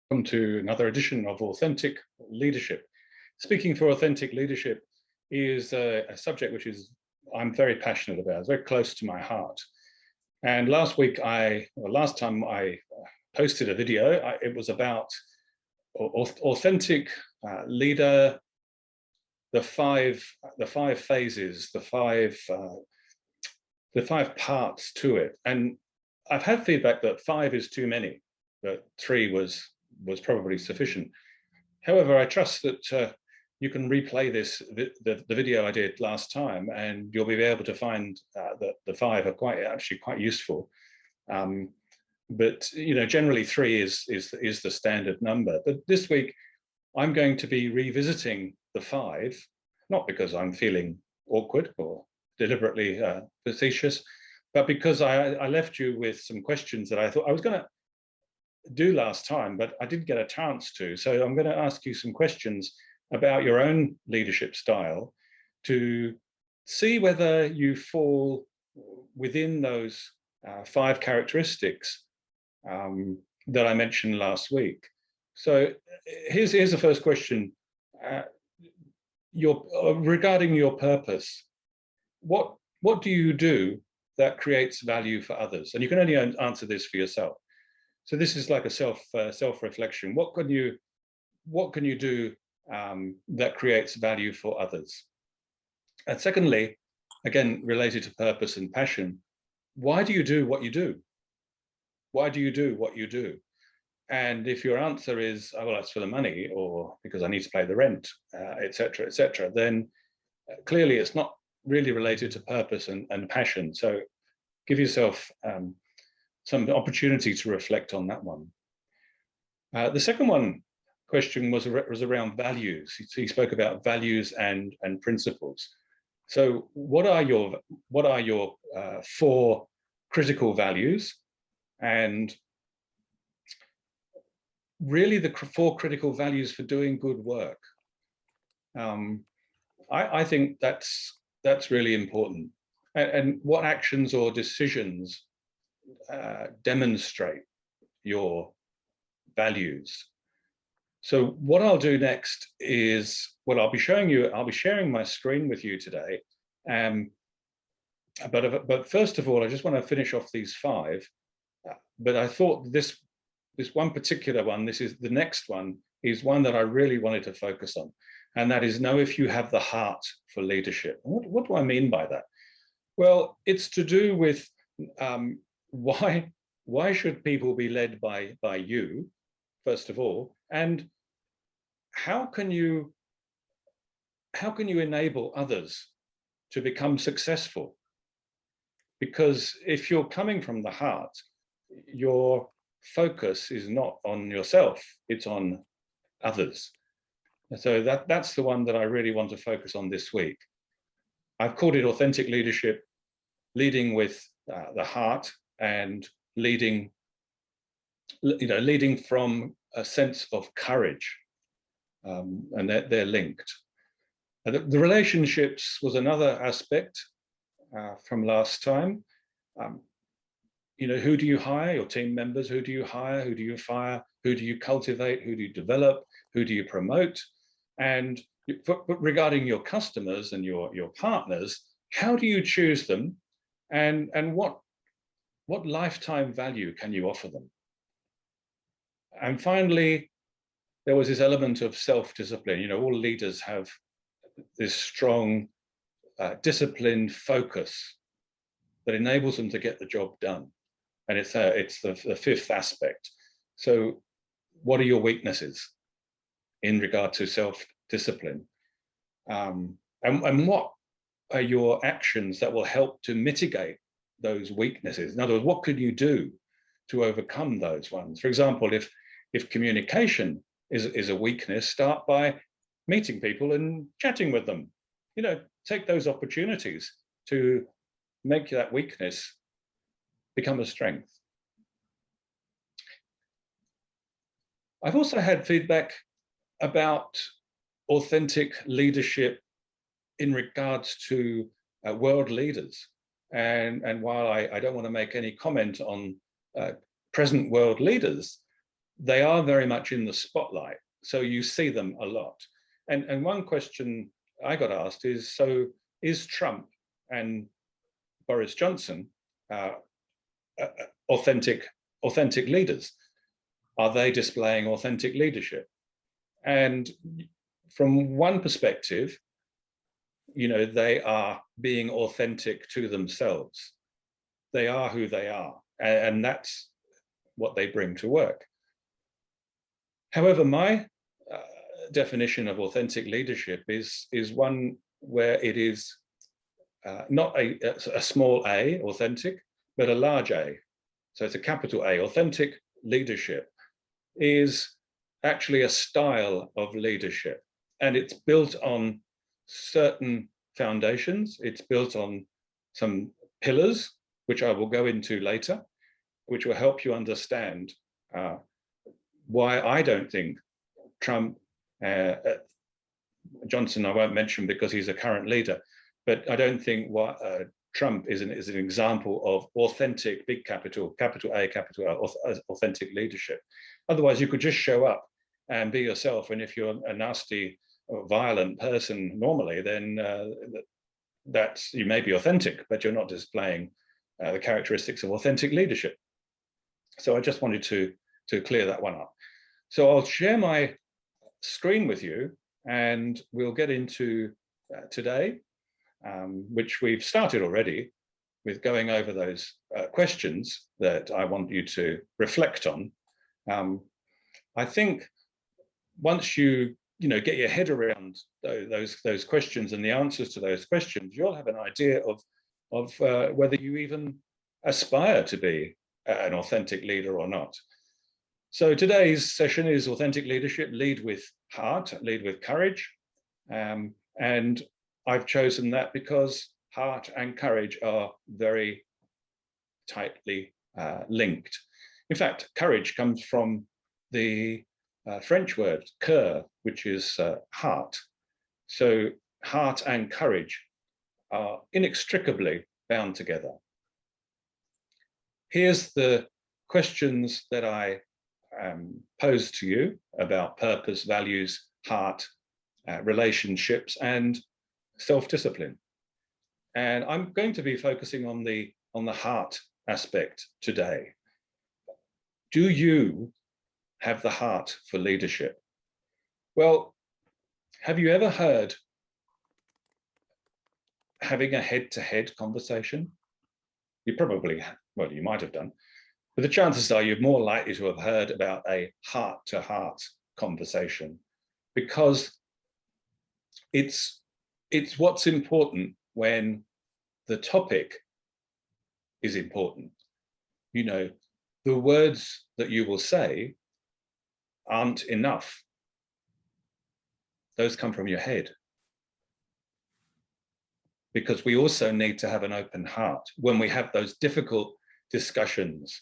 Welcome to another edition of Authentic Leadership. Speaking for authentic leadership is a subject which I'm very passionate about. It's very close to my heart. And last time I posted a video, it was about authentic leader, the five phases, the five parts to it. And I've had feedback that 5 is too many, that 3 was probably sufficient. However, I trust that you can replay the video I did last time, and you'll be able to find that the 5 are actually quite useful. But generally 3 is the standard number. But this week I'm going to be revisiting the 5, not because I'm feeling awkward or deliberately facetious, but because I left you with some questions that I thought I was going to do last time, but I didn't get a chance to. So I'm going to ask you some questions about your own leadership style to see whether you fall within those 5 characteristics that I mentioned last week. So here's the first question. Regarding your purpose, what do you do that creates value for others? And you can only answer this for yourself. So this is like a self-reflection. What can you do that creates value for others? And secondly, again, related to purpose and passion, why do you do what you do? Why do you do what you do? And if your answer is, oh, well, that's for the money, or because I need to pay the rent, etc., then clearly it's not really related to purpose and passion. So give yourself some opportunity to reflect on that one. The second question was around values. He spoke about values and principles. So what are your 4 critical values? And really the 4 critical values for doing good work. I think that's really important. And what actions or decisions demonstrate your values. So what I'll do next is, well, I'll be sharing my screen with you today. But first of all, I just want to finish off these 5. But I thought this one particular one, this is the next one, is one that I really wanted to focus on. And that is, know if you have the heart for leadership. What do I mean by that? Well, it's to do with why should people be led by you, first of all, and how can you enable others to become successful? Because if you're coming from the heart, your focus is not on yourself, it's on others. So that's the one that I really want to focus on this week. I've called it authentic leadership, leading with the heart, and leading from a sense of courage, and they're linked. The relationships was another aspect from last time. Who do you hire? Your team members. Who do you hire? Who do you fire? Who do you cultivate? Who do you develop? Who do you promote? And regarding your customers and your partners, how do you choose them? And what lifetime value can you offer them? And finally, there was this element of self-discipline. All leaders have this strong, disciplined focus that enables them to get the job done. And it's the 5th aspect. So what are your weaknesses in regard to self-discipline? And what are your actions that will help to mitigate those weaknesses? In other words, what could you do to overcome those ones? For example, if communication is a weakness, start by meeting people and chatting with them. Take those opportunities to make that weakness become a strength. I've also had feedback about authentic leadership in regards to world leaders. And while I don't want to make any comment on present world leaders, they are very much in the spotlight. So you see them a lot. And one question I got asked is, so is Trump and Boris Johnson authentic leaders? Are they displaying authentic leadership? And from one perspective, you know, they are being authentic to themselves. They are who they are, and that's what they bring to work. However, my definition of authentic leadership is one where it is not a small a, authentic, but a large A. So it's a capital A. Authentic leadership is actually a style of leadership, and it's built on certain foundations. It's built on some pillars, which I will go into later, which will help you understand why I don't think Trump, Johnson I won't mention because he's a current leader, but I don't think what Trump is an example of authentic, big capital A, capital L, authentic leadership. Otherwise, you could just show up and be yourself. And if you're a nasty or violent person normally, then that's, you may be authentic, but you're not displaying the characteristics of authentic leadership. So I just wanted to clear that one up. So I'll share my screen with you, and we'll get into today, which we've started already with going over those questions that I want you to reflect on. I think once you get your head around those questions and the answers to those questions, you'll have an idea of whether you even aspire to be an authentic leader or not. So today's session is authentic leadership, lead with heart, lead with courage. And I've chosen that because heart and courage are very tightly linked. In fact, courage comes from the French word cœur, which is heart. So heart and courage are inextricably bound together. Here's the questions that I posed to you about purpose, values, heart, relationships, and self-discipline. And I'm going to be focusing on the heart aspect today. Do you have the heart for leadership? Well, have you ever heard having a head-to-head conversation? You probably, well, you might have done, but the chances are you're more likely to have heard about a heart-to-heart conversation, because it's what's important when the topic is important. You know, the words that you will say aren't enough. Those come from your head. Because we also need to have an open heart when we have those difficult discussions